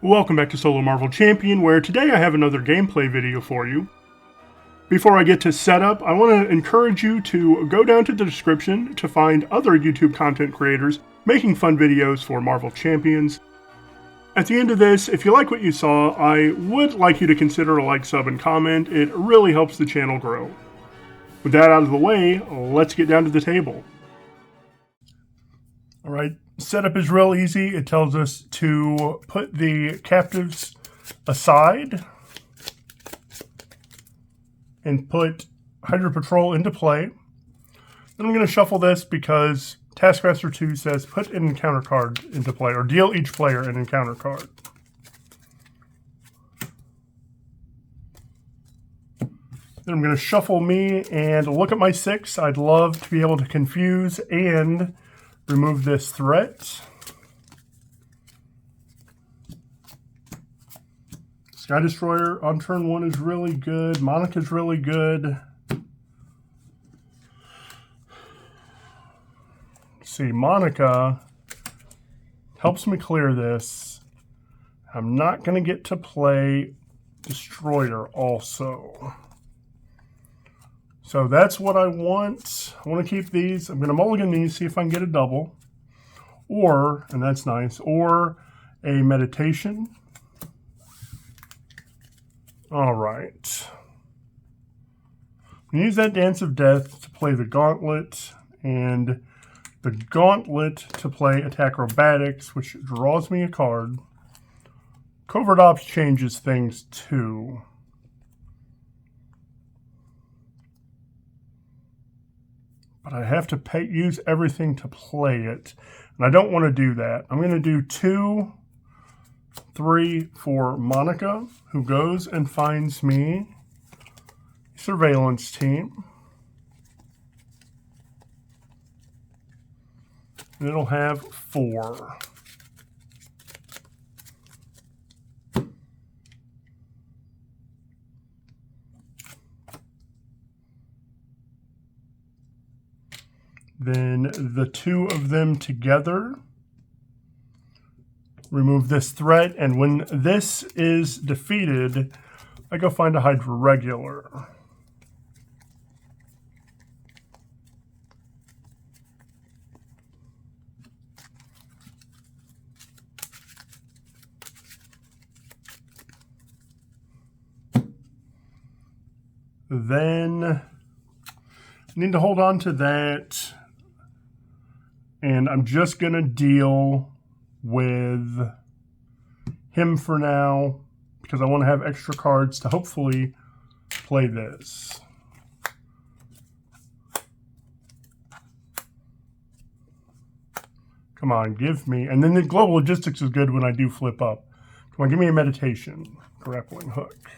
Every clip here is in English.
Welcome back to Solo Marvel Champion, where today I have another gameplay video for you. Before I get to setup, I want to encourage you to go down to the description to find other YouTube content creators making fun videos for Marvel Champions. At the end of this, if you like what you saw, I would like you to consider a like, sub, and comment. It really helps the channel grow. With that out of the way, let's get down to the table. Alright, setup is real easy. It tells us to put the captives aside and put Hydra Patrol into play. Then I'm going to shuffle this because Taskmaster II says put an encounter card into play, or deal each player an encounter card. Then I'm going to shuffle me and look at my 6. I'd love to be able to confuse and remove this threat. Sky Destroyer on turn 1 is really good. Monica's really good. Let's see, Monica helps me clear this. I'm not going to get to play Destroyer also. So that's what I want. I want to keep these. I'm going to mulligan these, see if I can get a double. Or, and that's nice, or a meditation. All right. I'm going to use that Dance of Death to play the Gauntlet, and the Gauntlet to play Attack Acrobatics, which draws me a card. Covert Ops changes things too. But I have to use everything to play it, and I don't want to do that. I'm going to do 2, 3 for Monica, who goes and finds me a surveillance team. And it'll have 4. Then the 2 of them together remove this threat, and when this is defeated, I go find a Hydra regular. Then I need to hold on to that. And I'm just going to deal with him for now because I want to have extra cards to hopefully play this. Come on, give me. And then the global logistics is good when I do flip up. Come on, give me a meditation. Grappling hook.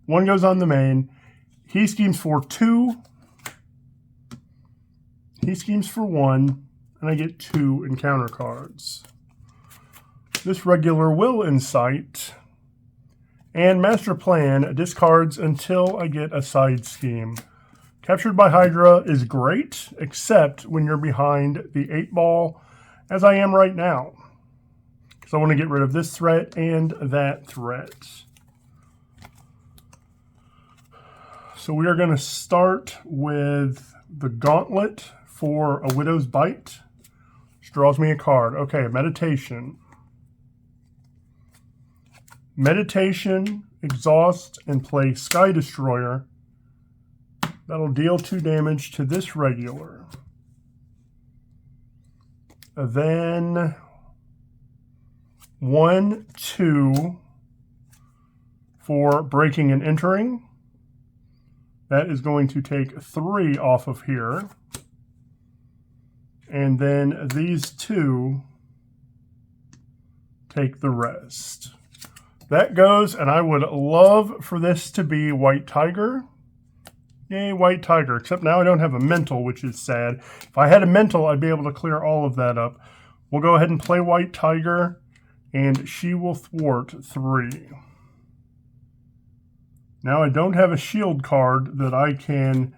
1 goes on the main. He schemes for 2. He schemes for 1, and I get 2 encounter cards. This regular will incite, and Master Plan discards until I get a side scheme. Captured by Hydra is great, except when you're behind the 8-ball, as I am right now. Because I want to get rid of this threat and that threat. So we are going to start with the Gauntlet for a Widow's Bite, which draws me a card. Okay, meditation. Meditation, exhaust, and play Sky Destroyer. That'll deal 2 damage to this regular. Then 1, 2 for breaking and entering. That is going to take 3 off of here. And then these 2 take the rest. That goes, and I would love for this to be White Tiger. Yay, White Tiger. Except now I don't have a mental, which is sad. If I had a mental, I'd be able to clear all of that up. We'll go ahead and play White Tiger, and she will thwart 3. Now I don't have a shield card that I can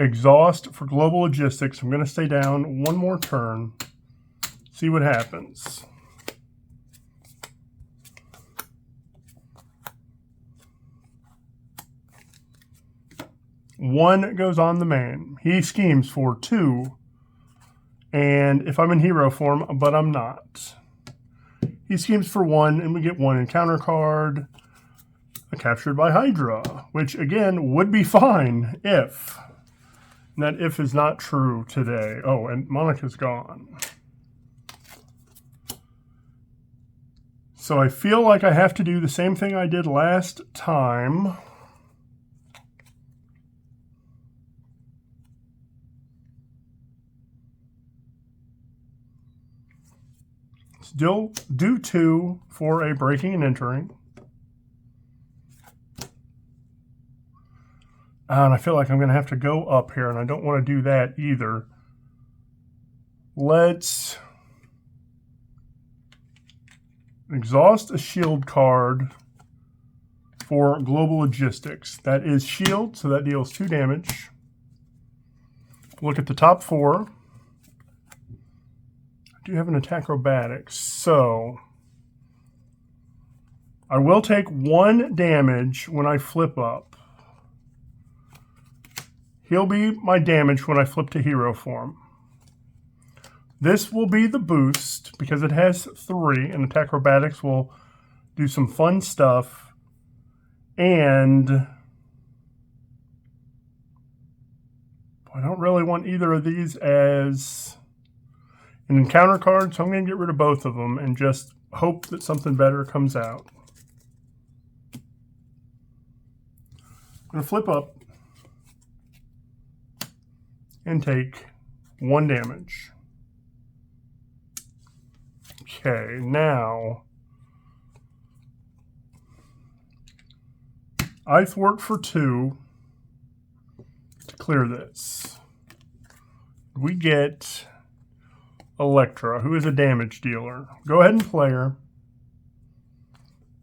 exhaust for global logistics. I'm going to stay down 1 more turn. See what happens. 1 goes on the man. He schemes for 2. And if I'm in hero form, but I'm not. He schemes for 1, and we get 1 encounter card. Captured by Hydra, which again would be fine if. And that if is not true today. Oh, and Monica's gone. So I feel like I have to do the same thing I did last time. Still do 2 for a breaking and entering. And I feel like I'm going to have to go up here, and I don't want to do that either. Let's exhaust a shield card for global logistics. That is shield, so that deals 2 damage. Look at the top 4. I do have an attack acrobatics, so I will take 1 damage when I flip up. He'll be my damage when I flip to hero form. This will be the boost because it has 3, and attack acrobatics will do some fun stuff. And I don't really want either of these as an encounter card, so I'm going to get rid of both of them and just hope that something better comes out. I'm going to flip up and take 1 damage. Okay, now I thwart for 2 to clear this. We get Elektra, who is a damage dealer. Go ahead and play her.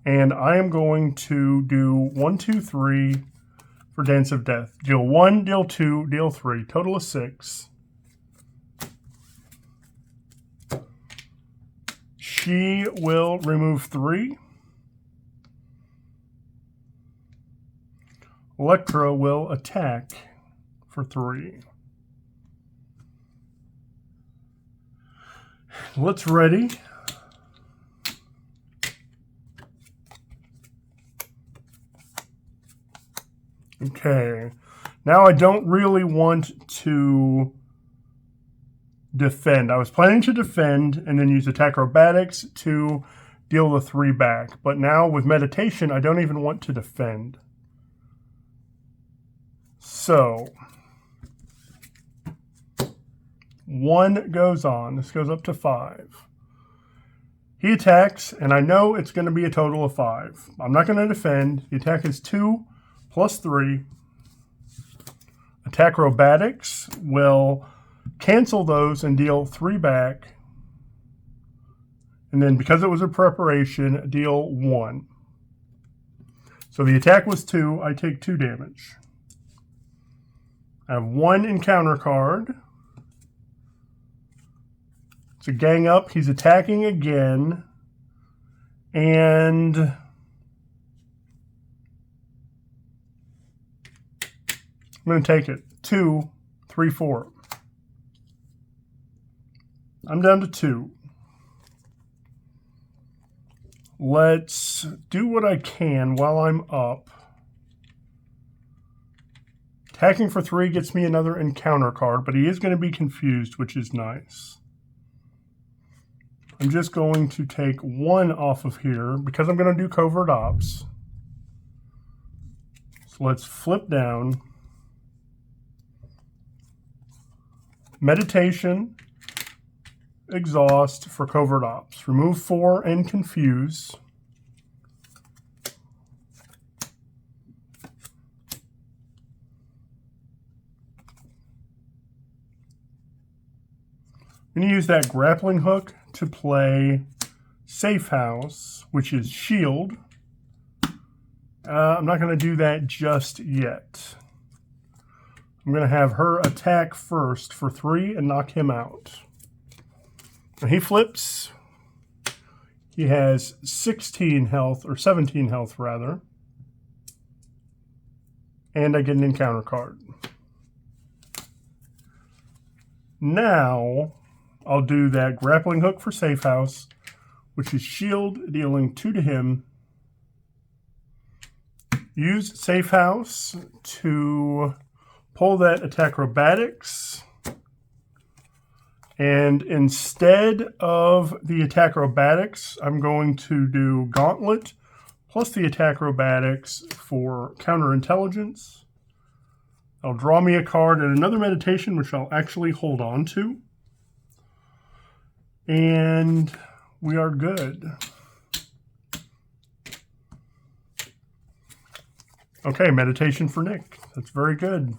And I am going to do 1, 2, 3 for Dance of Death. Deal 1, deal 2, deal 3. Total of 6. She will remove 3. Elektra will attack for 3. Let's ready. Okay, now I don't really want to defend. I was planning to defend and then use attack acrobatics to deal the 3 back. But now with meditation, I don't even want to defend. So 1 goes on. This goes up to 5. He attacks, and I know it's going to be a total of 5. I'm not going to defend. The attack is 2 plus 3. Attack acrobatics will cancel those and deal 3 back. And then because it was a preparation, deal 1. So the attack was 2. I take 2 damage. I have 1 encounter card. It's a gang up. He's attacking again. And I'm going to take it. 2, 3, 4. I'm down to 2. Let's do what I can while I'm up. Attacking for 3 gets me another encounter card, but he is going to be confused, which is nice. I'm just going to take 1 off of here because I'm going to do covert ops. So let's flip down. Meditation, exhaust for covert ops. Remove 4 and confuse. I'm going to use that grappling hook to play Safe House, which is shield. I'm not going to do that just yet. I'm going to have her attack first for 3 and knock him out. When he flips, he has 16 health, or 17 health rather. And I get an encounter card. Now, I'll do that grappling hook for Safe House, which is shield, dealing 2 to him. Use Safe House to pull that attack acrobatics. And instead of the attack acrobatics, I'm going to do Gauntlet plus the attack acrobatics for counterintelligence. I'll draw me a card and another meditation, which I'll actually hold on to. And we are good. Okay, meditation for Nick. That's very good.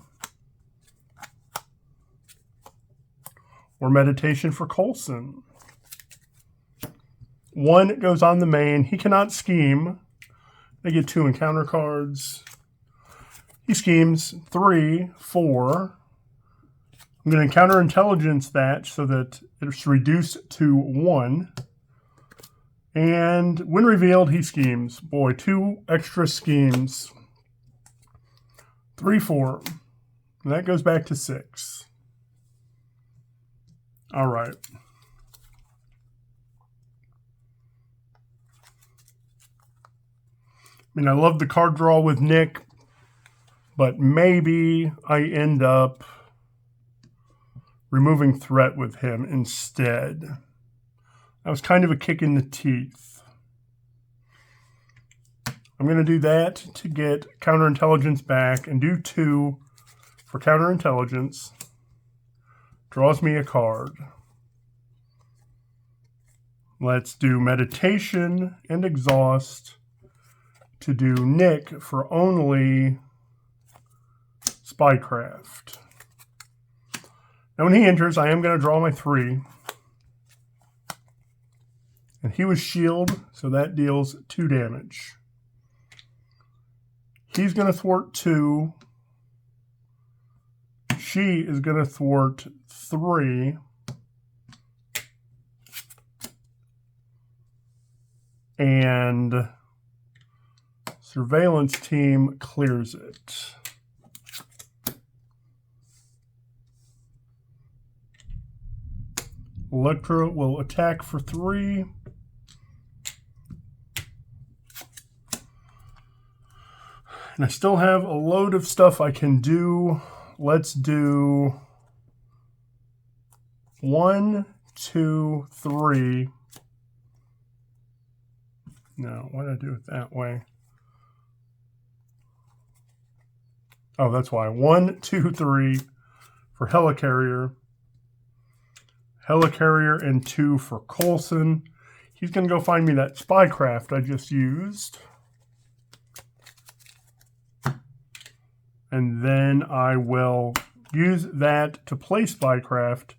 Or meditation for Coulson. 1 goes on the main. He cannot scheme. They get 2 encounter cards. He schemes 3, 4. I'm going to encounter intelligence that so that it's reduced to 1. And when revealed, he schemes. Boy, 2 extra schemes. 3, 4. And that goes back to 6. All right. I mean, I love the card draw with Nick, but maybe I end up removing threat with him instead. That was kind of a kick in the teeth. I'm going to do that to get counterintelligence back and do 2 for counterintelligence. Draws me a card. Let's do meditation and exhaust to do Nick for only spycraft. Now when he enters, I am going to draw my 3. And he was shield, so that deals 2 damage. He's going to thwart 2. She is going to thwart 3. And surveillance team clears it. Electra will attack for 3. And I still have a load of stuff I can do. Let's do 1, 2, 3. No, why did I do it that way? Oh, that's why. 1, 2, 3 for Helicarrier. Helicarrier and 2 for Coulson. He's going to go find me that spycraft I just used. And then I will use that to play spycraft.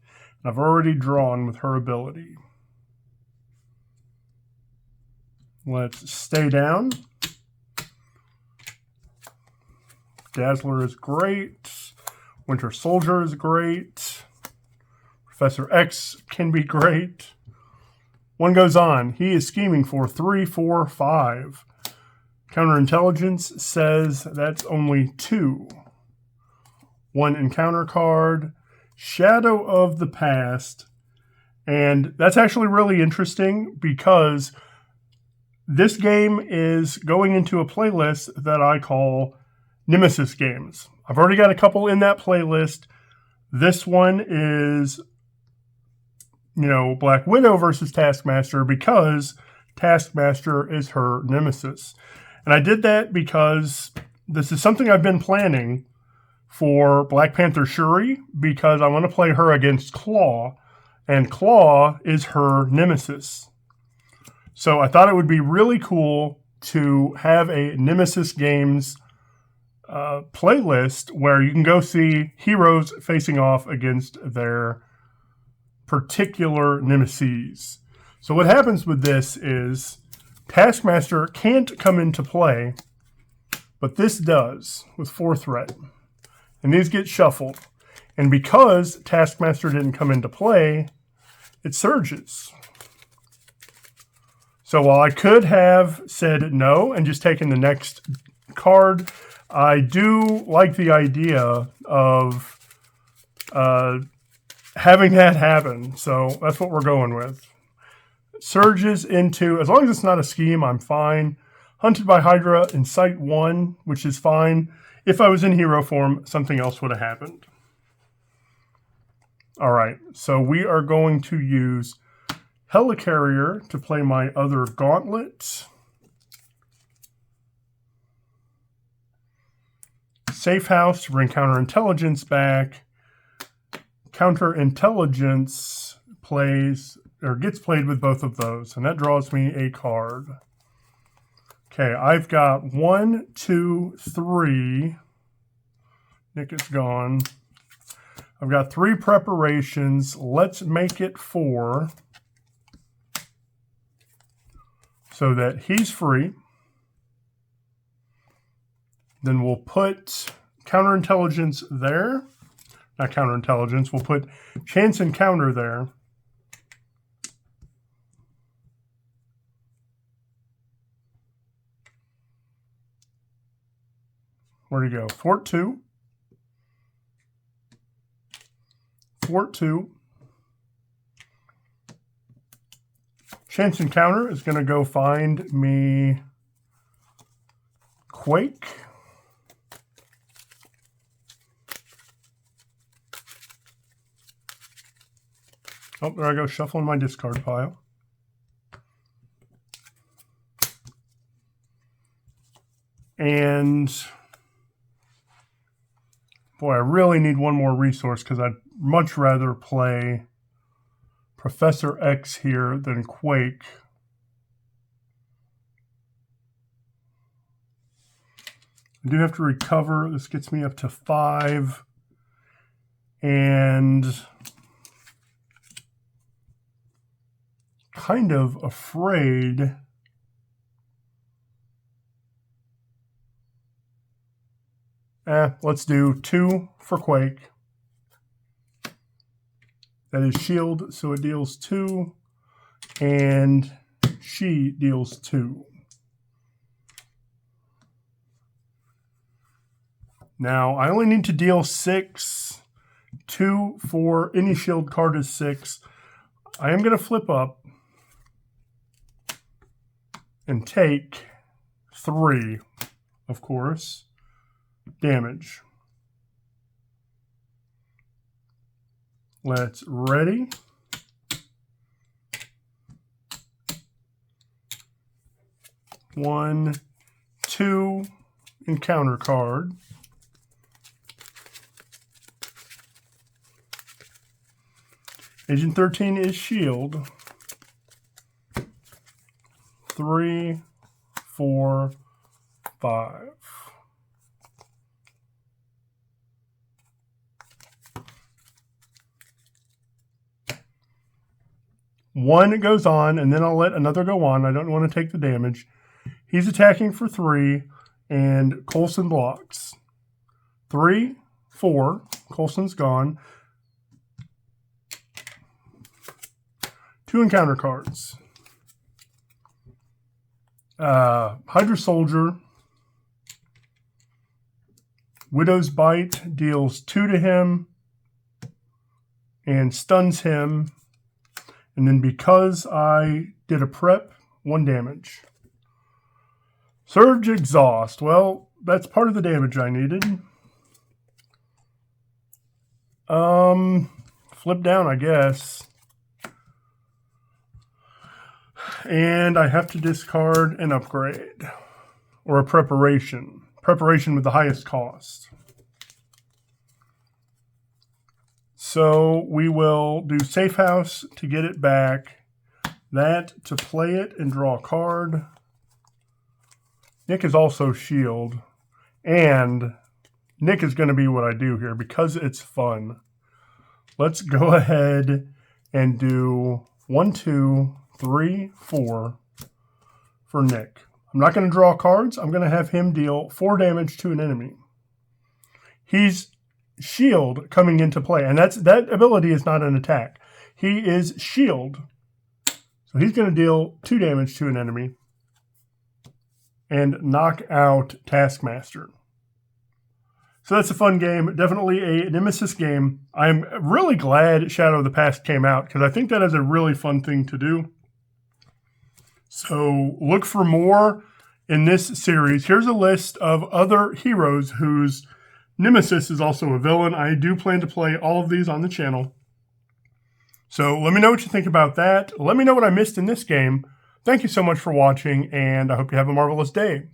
I've already drawn with her ability. Let's stay down. Dazzler is great. Winter Soldier is great. Professor X can be great. 1 goes on. He is scheming for 3, 4, 5. Counterintelligence says that's only 2. 1 encounter card. Shadow of the Past. And that's actually really interesting because this game is going into a playlist that I call Nemisis games. I've already got a couple in that playlist. This one is, Black Widow versus Taskmaster because Taskmaster is her nemesis. And I did that because this is something I've been planning for Black Panther Shuri because I want to play her against Claw, and Claw is her nemesis. So I thought it would be really cool to have a Nemisis Games playlist where you can go see heroes facing off against their particular nemesis. So what happens with this is Taskmaster can't come into play, but this does with 4 threat. And these get shuffled. And because Taskmaster didn't come into play, it surges. So while I could have said no and just taken the next card, I do like the idea of having that happen. So that's what we're going with. Surges into, as long as it's not a scheme, I'm fine. Hunted by Hydra in Site 1, which is fine. If I was in hero form, something else would have happened. All right, so we are going to use Helicarrier to play my other gauntlet. Safe House to bring Counterintelligence back. Counterintelligence plays or gets played with both of those, and that draws me a card. Okay, I've got 1, 2, 3. Nick is gone. I've got 3 preparations. Let's make it 4 so that he's free. Then we'll put Counterintelligence there. Not Counterintelligence. We'll put Chance Encounter there. Where'd he go? Fort 2. Fort 2. Chance Encounter is going to go find me Quake. Oh, there I go, shuffling my discard pile. And boy, I really need one more resource because I'd much rather play Professor X here than Quake. I do have to recover. This gets me up to 5. And kind of afraid let's do 2 for Quake. That is shield, so it deals 2, and she deals 2. Now, I only need to deal 6. 2 for any shield card is 6. I am going to flip up and take 3, of course, damage. Let's ready. One, 2, encounter card. Agent 13 is shield. 3, 4, 5. One goes on, and then I'll let another go on. I don't want to take the damage. He's attacking for 3, and Coulson blocks. 3, 4. Coulson's gone. 2 encounter cards. Hydra Soldier. Widow's Bite deals 2 to him and stuns him. And then because I did a prep, 1 damage. Surge Exhaust. Well, that's part of the damage I needed. Flip down, I guess. And I have to discard an upgrade. Or a preparation. Preparation with the highest cost. So we will do Safe House to get it back. That to play it and draw a card. Nick is also shield. And Nick is going to be what I do here because it's fun. Let's go ahead and do 1, 2, 3, 4 for Nick. I'm not going to draw cards. I'm going to have him deal 4 damage to an enemy. He's shield coming into play, and that ability is not an attack. He is shield. So he's going to deal 2 damage to an enemy and knock out Taskmaster. So that's a fun game. Definitely a Nemisis game. I'm really glad Shadow of the Past came out because I think that is a really fun thing to do. So look for more in this series. Here's a list of other heroes whose Nemisis is also a villain. I do plan to play all of these on the channel. So let me know what you think about that. Let me know what I missed in this game. Thank you so much for watching, and I hope you have a marvelous day.